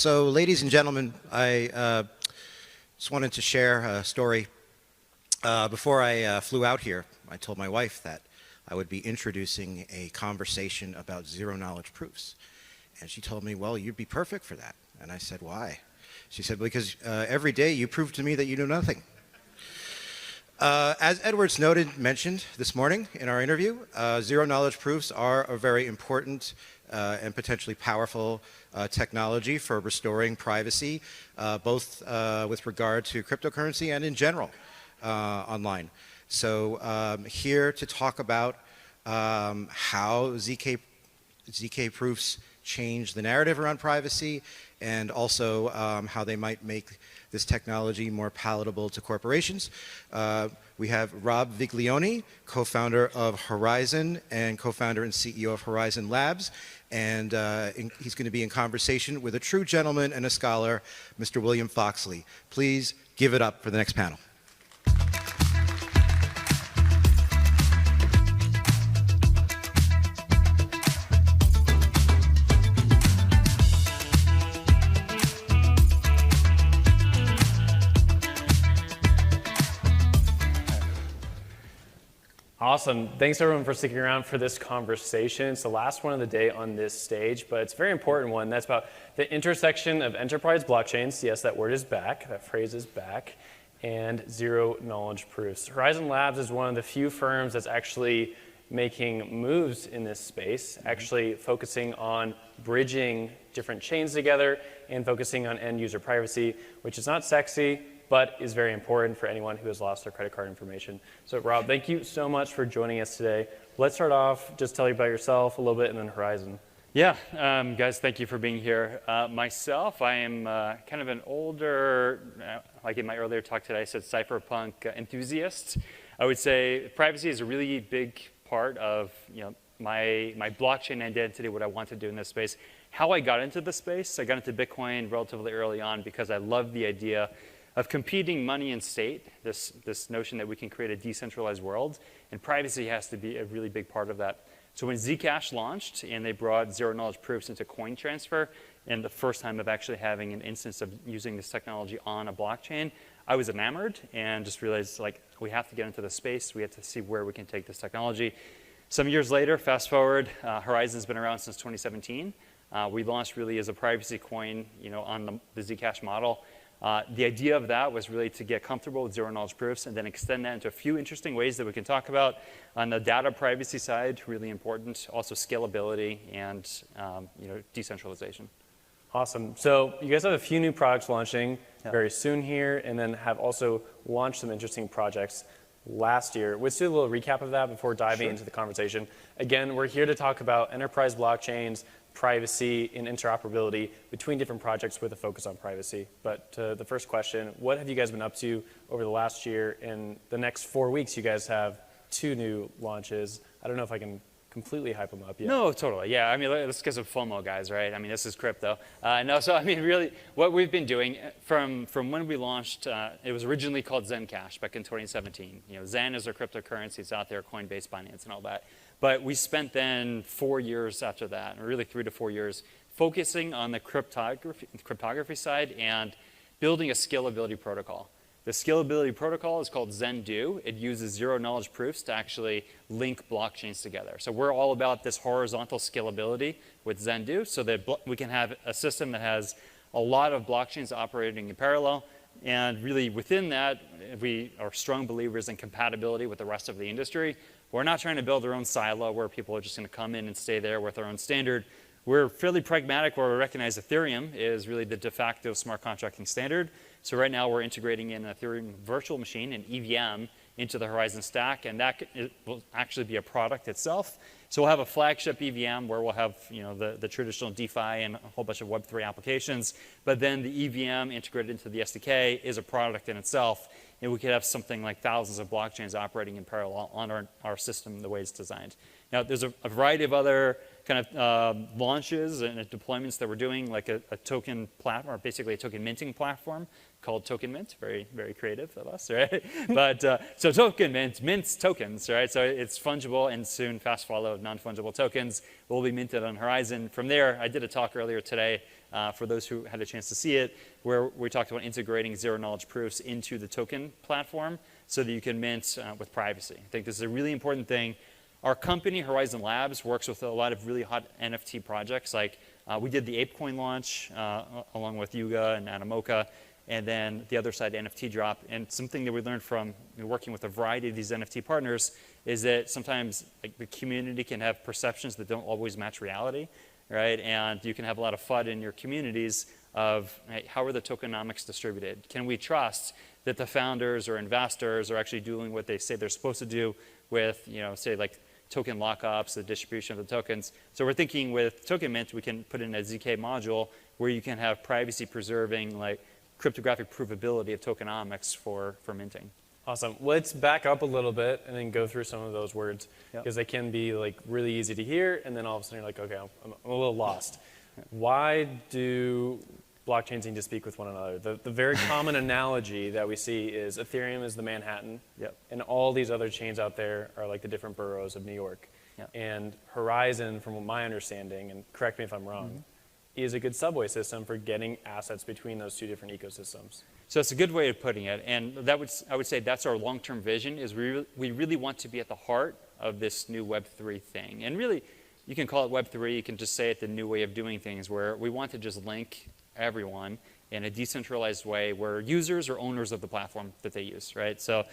So, ladies and gentlemen, I just wanted to share a story. Before I flew out here, I told my wife that I would be introducing a conversation about zero-knowledge proofs. And she told me, well, you'd be perfect for that. And I said, why? She said, because every day you prove to me that you know nothing. As Edward Snowden mentioned this morning in our interview, zero-knowledge proofs are a very important and potentially powerful technology for restoring privacy, both with regard to cryptocurrency and in general online. So here to talk about how ZK proofs change the narrative around privacy and also how they might make this technology more palatable to corporations. We have Rob Viglione, co-founder of Horizen and co-founder and CEO of Horizen Labs. And he's going to be in conversation with a true gentleman and a scholar, Mr. William Foxley. Please give it up for the next panel. Awesome. Thanks everyone for sticking around for this conversation. It's the last one of the day on this stage, but it's a very important one. That's about the intersection of enterprise blockchains. Yes, that word is back. That phrase is back. And zero knowledge proofs. Horizen Labs is one of the few firms that's actually making moves in this space, actually focusing on bridging different chains together and focusing on end user privacy, which is not sexy, but is very important for anyone who has lost their credit card information. So Rob, thank you so much for joining us today. Let's start off, just tell you about yourself a little bit and then Horizen. Yeah, guys, thank you for being here. Myself, I am kind of an older, like in my earlier talk today, I said cypherpunk enthusiast. I would say privacy is a really big part of my blockchain identity, what I want to do in this space. How I got into the space, I got into Bitcoin relatively early on because I love the idea of competing money and state, this notion that we can create a decentralized world, and privacy has to be a really big part of that. So when Zcash launched and they brought zero-knowledge proofs into coin transfer, and the first time of actually having an instance of using this technology on a blockchain, I was enamored and just realized, like, we have to get into the space. We have to see where we can take this technology. Some years later, fast forward, Horizen's been around since 2017. We launched really as a privacy coin, on the Zcash model. The idea of that was really to get comfortable with zero-knowledge proofs and then extend that into a few interesting ways that we can talk about. On the data privacy side, really important, also scalability and decentralization. Awesome. So you guys have a few new products launching very soon here and then have also launched some interesting projects last year. Let's do a little recap of that before diving into the conversation. Again, we're here to talk about enterprise blockchains, privacy, and interoperability between different projects with a focus on privacy. But the first question, what have you guys been up to over the last year? In the next 4 weeks, you guys have 2 new launches. I don't know if I can completely hype them up yet. No, totally. Yeah, I mean, let's get some FOMO, guys, right? I mean, this is crypto. So I mean, really, what we've been doing from when we launched, it was originally called Zencash back in 2017. Zen is our cryptocurrency. It's out there, Coinbase, Binance, and all that. But we spent then 4 years after that, or really 3 to 4 years, focusing on the cryptography side and building a scalability protocol. The scalability protocol is called Zen-Do. It uses zero-knowledge proofs to actually link blockchains together. So we're all about this horizontal scalability with Zen-Do so that we can have a system that has a lot of blockchains operating in parallel. And really within that, we are strong believers in compatibility with the rest of the industry. We're not trying to build our own silo where people are just going to come in and stay there with their own standard. We're fairly pragmatic where we recognize Ethereum is really the de facto smart contracting standard. So right now we're integrating in an Ethereum virtual machine, an EVM, into the Horizen stack, and that will actually be a product itself. So we'll have a flagship EVM where we'll have the traditional DeFi and a whole bunch of Web3 applications, but then the EVM integrated into the SDK is a product in itself, and we could have something like thousands of blockchains operating in parallel on our system the way it's designed. Now, there's a variety of other kind of launches and deployments that we're doing, like a token platform, or basically a token minting platform called Token Mint. Very, very creative of us, right? But so Token Mint mints tokens, right? So it's fungible, and soon fast follow non-fungible tokens will be minted on Horizen. From there, I did a talk earlier today for those who had a chance to see it, where we talked about integrating zero-knowledge proofs into the token platform so that you can mint with privacy. I think this is a really important thing. Our company, Horizen Labs, works with a lot of really hot NFT projects. Like we did the ApeCoin launch along with Yuga and Animoca, and then the other side, NFT drop. And something that we learned from working with a variety of these NFT partners is that sometimes like, the community can have perceptions that don't always match reality, right? And you can have a lot of FUD in your communities of hey, how are the tokenomics distributed? Can we trust that the founders or investors are actually doing what they say they're supposed to do with, say like token lockups, the distribution of the tokens. So we're thinking with Token Mint, we can put in a ZK module where you can have privacy preserving like cryptographic provability of tokenomics for minting. Awesome. Let's back up a little bit and then go through some of those words because they can be like really easy to hear, and then all of a sudden you're like, okay, I'm a little lost. Why do blockchains need to speak with one another? The very common analogy that we see is Ethereum is the Manhattan, and all these other chains out there are like the different boroughs of New York. And Horizen, from my understanding, and correct me if I'm wrong, is a good subway system for getting assets between those two different ecosystems. So it's a good way of putting it, and I would say that's our long-term vision, is we really want to be at the heart of this new Web3 thing. And really, you can call it Web3, you can just say it the new way of doing things, where we want to just link everyone in a decentralized way where users are owners of the platform that they use, right? So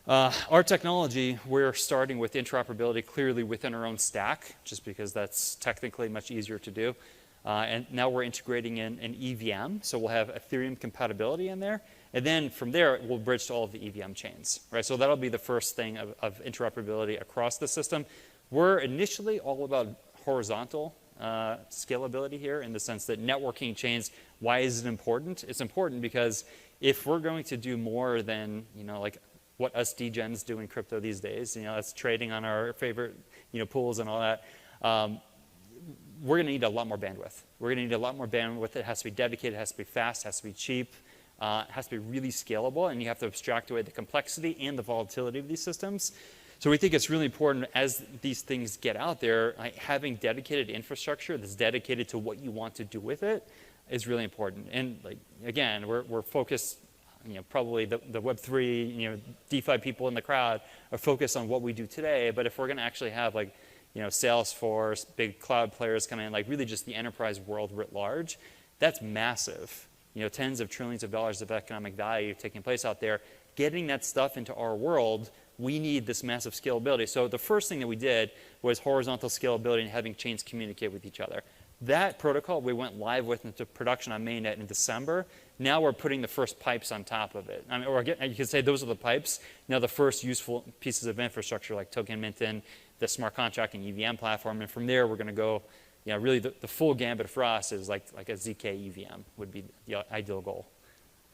our technology, we're starting with interoperability clearly within our own stack, just because that's technically much easier to do. And now we're integrating in an EVM, so we'll have Ethereum compatibility in there. And then from there, we'll bridge to all of the EVM chains, right? So that'll be the first thing of interoperability across the system. We're initially all about horizontal scalability here in the sense that networking chains, why is it important? It's important because if we're going to do more than, like what us degens do in crypto these days, that's trading on our favorite, pools and all that, we're going to need a lot more bandwidth. We're going to need a lot more bandwidth. It has to be dedicated, it has to be fast, it has to be cheap, it has to be really scalable, and you have to abstract away the complexity and the volatility of these systems. So we think it's really important as these things get out there, having dedicated infrastructure that's dedicated to what you want to do with it is really important. And again, we're focused, probably the Web3, DeFi people in the crowd are focused on what we do today, but if we're going to actually have Salesforce, big cloud players come in, really just the enterprise world writ large, that's massive. Tens of trillions of dollars of economic value taking place out there. Getting that stuff into our world, we need this massive scalability. So the first thing that we did was horizontal scalability and having chains communicate with each other. That protocol we went live with into production on mainnet in December. Now we're putting the first pipes on top of it. Or you could say those are the pipes. Now the first useful pieces of infrastructure like Token Mint and the smart contract and EVM platform. And from there we're going to go, really the full gambit for us is like a ZK EVM would be the ideal goal.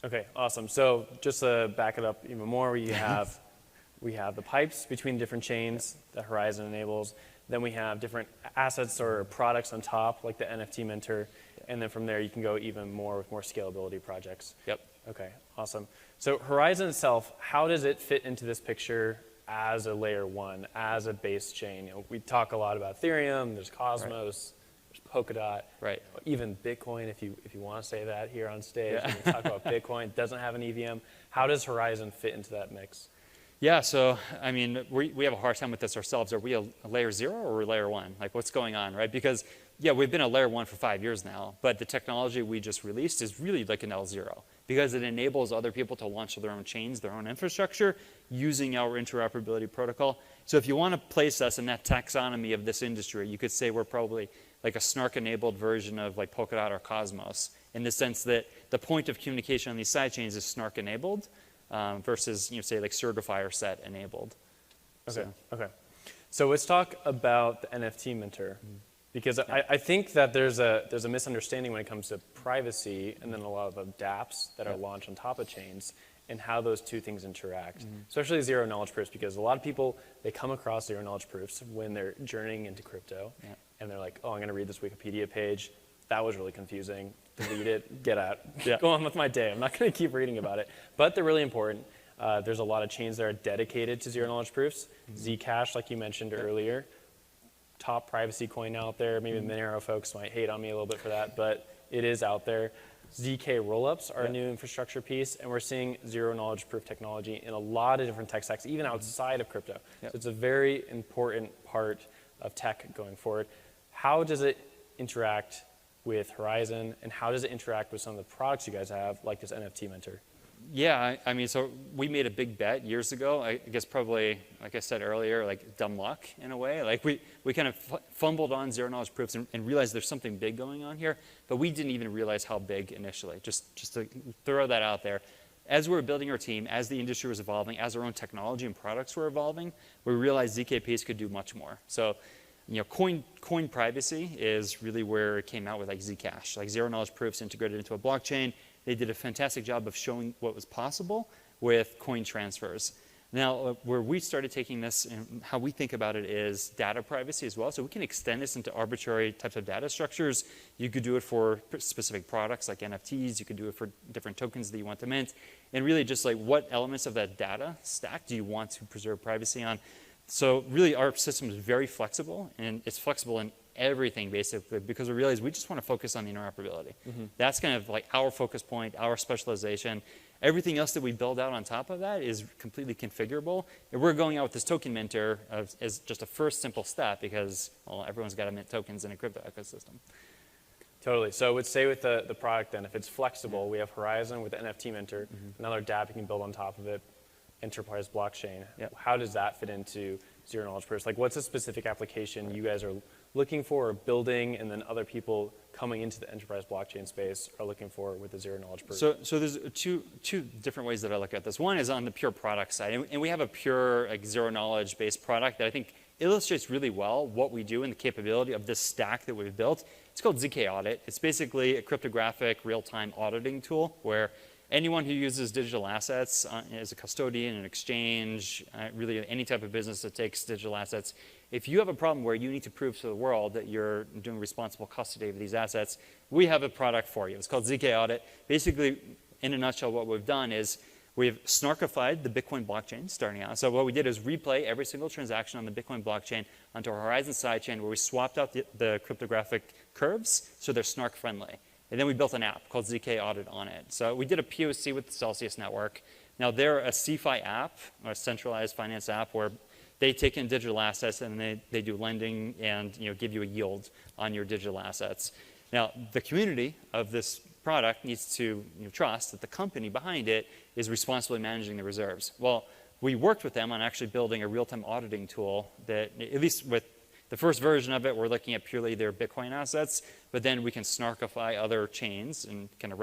Okay, awesome. So just to back it up even more, we have the pipes between different chains that Horizen enables. Then we have different assets or products on top, like the NFT minter. And then from there, you can go even more with more scalability projects. Yep. Okay, awesome. So Horizen itself, how does it fit into this picture as a layer one, as a base chain? We talk a lot about Ethereum, there's Cosmos, there's Polkadot, right? Even Bitcoin, if you want to say that here on stage. When we talk about Bitcoin, it doesn't have an EVM. How does Horizen fit into that mix? Yeah, so we have a hard time with this ourselves. Are we a layer 0 or are we layer 1? What's going on, right? Because we've been a layer 1 for 5 years now, but the technology we just released is really like an L0 because it enables other people to launch their own chains, their own infrastructure using our interoperability protocol. So if you want to place us in that taxonomy of this industry, you could say we're probably like a snark-enabled version of Polkadot or Cosmos in the sense that the point of communication on these sidechains is snark-enabled. Versus, say, like Certify or Set enabled. Okay. So let's talk about the NFT minter, because I think that there's a misunderstanding when it comes to privacy and then a lot of the dApps that are launched on top of chains and how those two things interact, especially zero knowledge proofs, because a lot of people, they come across zero knowledge proofs when they're journeying into crypto, and they're like, oh, I'm going to read this Wikipedia page. That was really confusing. Delete it, get out, go on with my day. I'm not going to keep reading about it. But they're really important. There's a lot of chains that are dedicated to zero knowledge proofs. Zcash, like you mentioned earlier, top privacy coin out there. Maybe the Monero folks might hate on me a little bit for that, but it is out there. ZK rollups are a new infrastructure piece, and we're seeing zero knowledge proof technology in a lot of different tech stacks, even outside of crypto. So it's a very important part of tech going forward. How does it interact with Horizen, and how does it interact with some of the products you guys have, like this NFT Mentor? Yeah, I mean, so we made a big bet years ago. I guess probably, like I said earlier, like dumb luck in a way. Like we kind of fumbled on zero knowledge proofs and realized there's something big going on here, but we didn't even realize how big initially. Just to throw that out there. As we were building our team, as the industry was evolving, as our own technology and products were evolving, we realized ZKPs could do much more. So, coin privacy is really where it came out with like Zcash, like zero knowledge proofs integrated into a blockchain. They did a fantastic job of showing what was possible with coin transfers. Now, where we started taking this and how we think about it is data privacy as well. So we can extend this into arbitrary types of data structures. You could do it for specific products like NFTs. You could do it for different tokens that you want to mint. And really just like what elements of that data stack do you want to preserve privacy on? So really our system is very flexible, and it's flexible in everything basically, because we realize we just want to focus on the interoperability. That's kind of like our focus point, our specialization. Everything else that we build out on top of that is completely configurable. And we're going out with this token minter as just a first simple step because, well, everyone's got to mint tokens in a crypto ecosystem. Totally. So let's say with the product then, if it's flexible, we have Horizen with the NFT Minter, another dApp you can build on top of it, enterprise blockchain. How does that fit into zero knowledge proofs? Like what's a specific application you guys are looking for or building, and then other people coming into the enterprise blockchain space are looking for with the zero knowledge proof? So there's two different ways that I look at this. One is on the pure product side, and we have a pure like zero knowledge based product that I think illustrates really well what we do and the capability of this stack that we've built. It's called ZK Audit. It's basically a cryptographic real-time auditing tool where anyone who uses digital assets as a custodian, an exchange, really any type of business that takes digital assets, if you have a problem where you need to prove to the world that you're doing responsible custody of these assets, we have a product for you. It's called ZK Audit. Basically, in a nutshell, what we've done is we've snarkified the Bitcoin blockchain starting out. So what we did is replay every single transaction on the Bitcoin blockchain onto our Horizen sidechain where we swapped out the cryptographic curves so they're snark friendly. And then we built an app called ZK Audit on it. So we did a POC with the Celsius network. Now they're a CFI app, or a centralized finance app, where they take in digital assets and they do lending and give you a yield on your digital assets. Now the community of this product needs to trust that the company behind it is responsibly managing the reserves. Well, we worked with them on actually building a real-time auditing tool that, at least with the first version of it, we're looking at purely their Bitcoin assets, but then we can snarkify other chains and kind of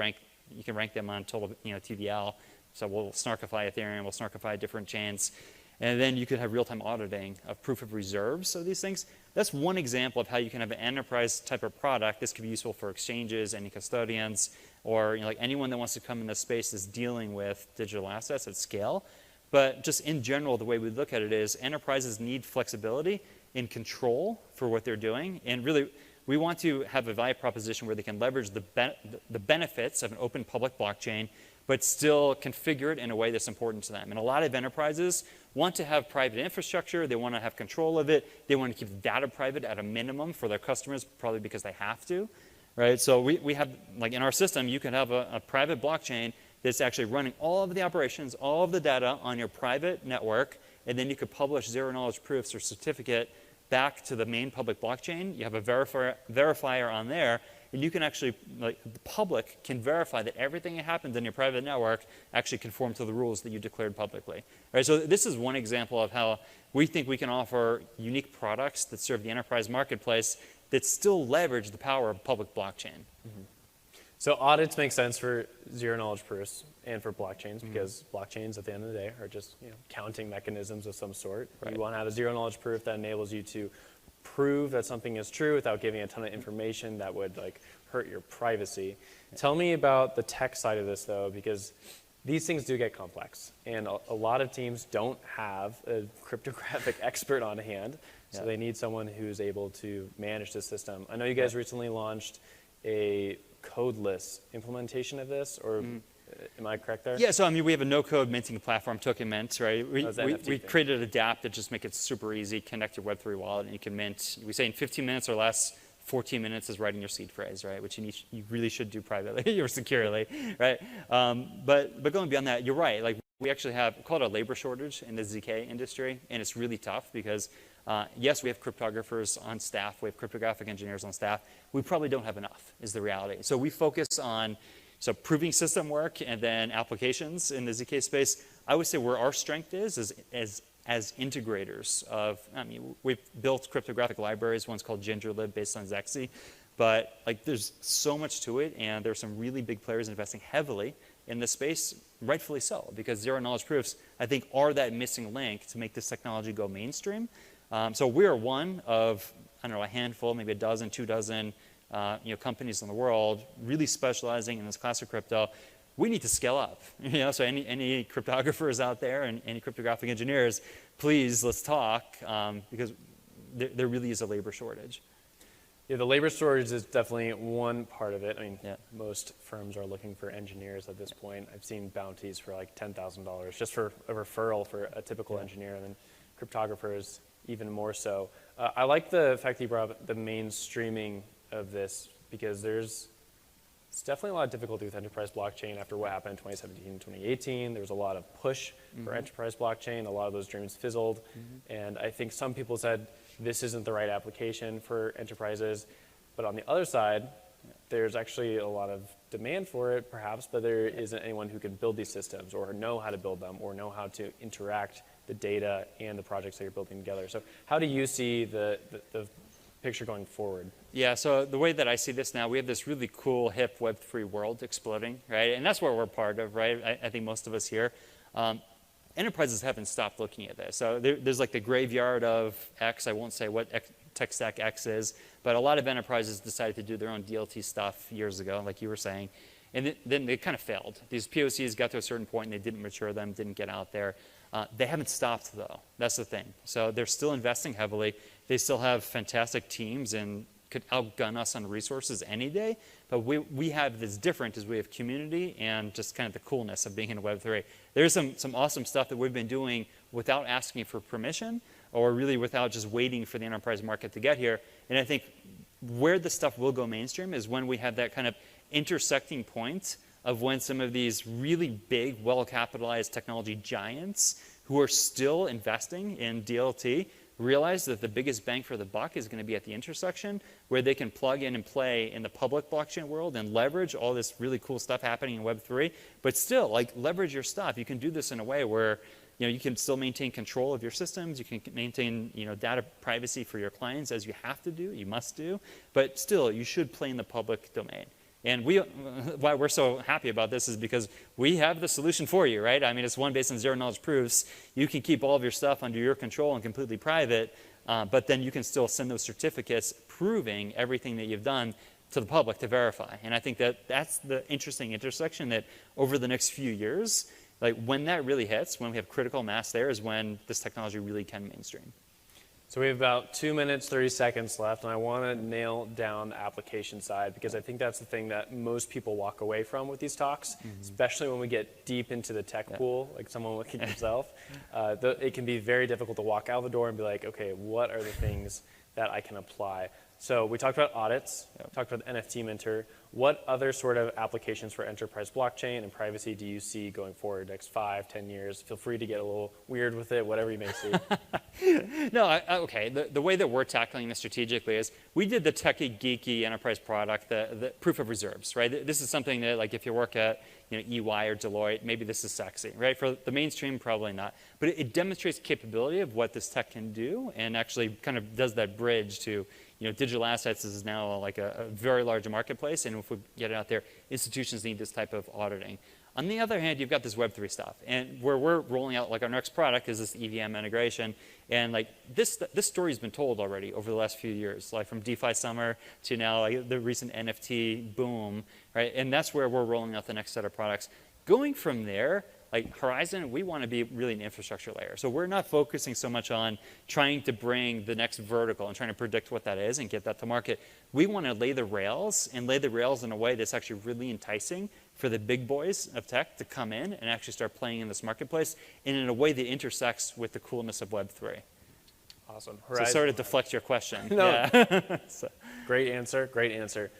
you can rank them on total, TVL. So we'll snarkify Ethereum, we'll snarkify different chains. And then you could have real-time auditing of proof of reserves of these things. That's one example of how you can have an enterprise type of product. This could be useful for exchanges, any custodians, or like anyone that wants to come in this space is dealing with digital assets at scale. But just in general, the way we look at it is enterprises need flexibility and control for what they're doing. And really, we want to have a value proposition where they can leverage the benefits of an open public blockchain, but still configure it in a way that's important to them. And a lot of enterprises want to have private infrastructure. They want to have control of it. They want to keep the data private at a minimum for their customers, probably because they have to, right? So we have, like in our system, you can have a private blockchain that's actually running all of the operations, all of the data on your private network, and then you could publish zero knowledge proofs or certificate back to the main public blockchain. You have a verifier on there, and you can actually, like the public can verify that everything that happens in your private network actually conforms to the rules that you declared publicly. Right, so this is one example of how we think we can offer unique products that serve the enterprise marketplace that still leverage the power of public blockchain. So audits make sense for zero knowledge proofs and for blockchains because blockchains at the end of the day are just counting mechanisms of some sort. Right. You want to have a zero knowledge proof that enables you to prove that something is true without giving a ton of information that would hurt your privacy. Tell me about the tech side of this though, because these things do get complex and a lot of teams don't have a cryptographic expert on hand, so they need someone who's able to manage the system. I know you guys recently launched a codeless implementation of this, or am I correct there? Yeah, so I mean, we have a no-code minting platform, Token Mint, right? We created a dApp that just make it super easy, connect your Web3 wallet, and you can mint, we say in 15 minutes or less, 14 minutes is writing your seed phrase, right? Which you really should do privately or securely, right? But going beyond that, you're right. Like we actually have called a labor shortage in the ZK industry, and it's really tough because yes, we have cryptographers on staff, we have cryptographic engineers on staff. We probably don't have enough, is the reality. So we focus on proving system work and then applications in the ZK space. I would say where our strength is as integrators of, I mean, we've built cryptographic libraries, one's called GingerLib based on Zexy, but like there's so much to it, and there's some really big players investing heavily in this space, rightfully so, because zero-knowledge proofs, I think, are that missing link to make this technology go mainstream. So we are one of, I don't know, a handful, maybe a dozen, 2 dozen, companies in the world really specializing in this class of crypto. We need to scale up. So any cryptographers out there and any cryptographic engineers, please let's talk because there really is a labor shortage. Yeah, the labor shortage is definitely one part of it. I mean, most firms are looking for engineers at this point. I've seen bounties for like $10,000 just for a referral for a typical engineer, and then cryptographers even more so. I like the fact that you brought up the mainstreaming of this because it's definitely a lot of difficulty with enterprise blockchain after what happened in 2017 and 2018. There was a lot of push for enterprise blockchain. A lot of those dreams fizzled. And I think some people said this isn't the right application for enterprises. But on the other side, there's actually a lot of demand for it, perhaps, but there isn't anyone who can build these systems or know how to build them or know how to interact the data and the projects that you're building together. So how do you see the picture going forward? Yeah, so the way that I see this now, we have this really cool, hip Web3 world exploding, right? And that's what we're part of, right? I think most of us here. Enterprises haven't stopped looking at this. So there's like the graveyard of X. I won't say what tech stack X is, but a lot of enterprises decided to do their own DLT stuff years ago, like you were saying. And then they kind of failed. These POCs got to a certain point and they didn't mature them, didn't get out there. They haven't stopped though. That's the thing. So they're still investing heavily. They still have fantastic teams and could outgun us on resources any day. But we have this different is we have community and just kind of the coolness of being in Web3. There's some awesome stuff that we've been doing without asking for permission or really without just waiting for the enterprise market to get here. And I think where the stuff will go mainstream is when we have that kind of intersecting point of when some of these really big, well-capitalized technology giants who are still investing in DLT realize that the biggest bang for the buck is going to be at the intersection where they can plug in and play in the public blockchain world and leverage all this really cool stuff happening in Web3, but still, like, leverage your stuff. You can do this in a way where you can still maintain control of your systems. You can maintain data privacy for your clients as you have to do, you must do, but still, you should play in the public domain. And why we're so happy about this is because we have the solution for you, right? I mean, it's one based on zero-knowledge proofs. You can keep all of your stuff under your control and completely private, but then you can still send those certificates proving everything that you've done to the public to verify. And I think that's the interesting intersection that over the next few years, like when that really hits, when we have critical mass there is when this technology really can mainstream. So we have about 2 minutes, 30 seconds left, and I want to nail down the application side because I think that's the thing that most people walk away from with these talks, especially when we get deep into the tech pool, like someone like yourself. It can be very difficult to walk out the door and be like, okay, what are the things that I can apply? So we talked about audits, talked about the NFT Minter. What other sort of applications for enterprise blockchain and privacy do you see going forward next 5, 10 years? Feel free to get a little weird with it, whatever you may see. No, okay. The way that we're tackling this strategically is we did the techie, geeky enterprise product, the proof of reserves, right? This is something that, like, if you work at EY or Deloitte, maybe this is sexy, right? For the mainstream, probably not. But it demonstrates capability of what this tech can do and actually kind of does that bridge to digital assets is now like a very large marketplace, and if we get it out there, institutions need this type of auditing. On the other hand, you've got this Web3 stuff, and where we're rolling out, like, our next product is this EVM integration, and like this story's been told already over the last few years, like from DeFi summer to now, like the recent NFT boom, right? And that's where we're rolling out the next set of products. Going from there, like Horizen, we want to be really an infrastructure layer. So we're not focusing so much on trying to bring the next vertical and trying to predict what that is and get that to market. We want to lay the rails and lay the rails in a way that's actually really enticing for the big boys of tech to come in and actually start playing in this marketplace and in a way that intersects with the coolness of Web3. Awesome. So sorry to deflect your question. No. Yeah. Great answer. Great answer.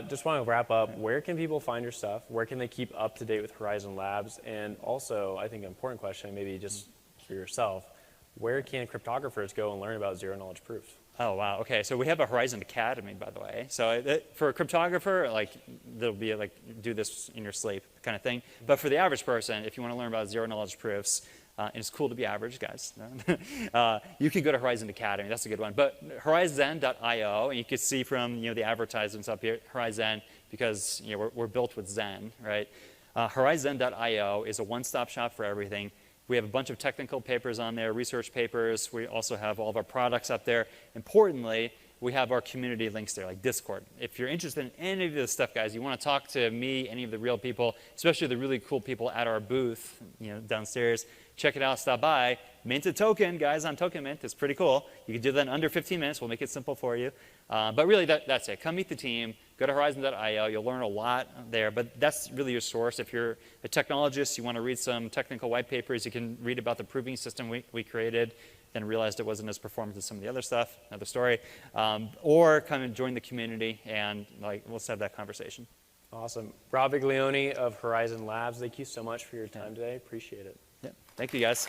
Just want to wrap up. Where can people find your stuff? Where can they keep up to date with Horizen Labs? And also, I think an important question, maybe just for yourself, where can cryptographers go and learn about zero-knowledge proofs? Oh, wow. Okay, so we have a Horizen Academy, by the way. So for a cryptographer, like, there'll be like, do this in your sleep kind of thing. But for the average person, if you want to learn about zero-knowledge proofs, and it's cool to be average, guys, you can go to Horizen Academy. That's a good one. But Horizen.io, and you can see from the advertisements up here, Horizen, because we're built with Zen, right? Horizen.io is a one-stop shop for everything. We have a bunch of technical papers on there, research papers. We also have all of our products up there. Importantly, we have our community links there, like Discord. If you're interested in any of this stuff, guys, you want to talk to me, any of the real people, especially the really cool people at our booth, downstairs, check it out, stop by. Mint a token, guys, on Token Mint. It's pretty cool. You can do that in under 15 minutes. We'll make it simple for you. But really, that's it. Come meet the team. Go to Horizen.io. You'll learn a lot there. But that's really your source. If you're a technologist, you want to read some technical white papers, you can read about the proving system we created, then realized it wasn't as performant as some of the other stuff, another story. Or come and join the community, and let's have that conversation. Awesome. Rob Viglione of Horizen Labs, thank you so much for your time today. Appreciate it. Yeah. Thank you, guys.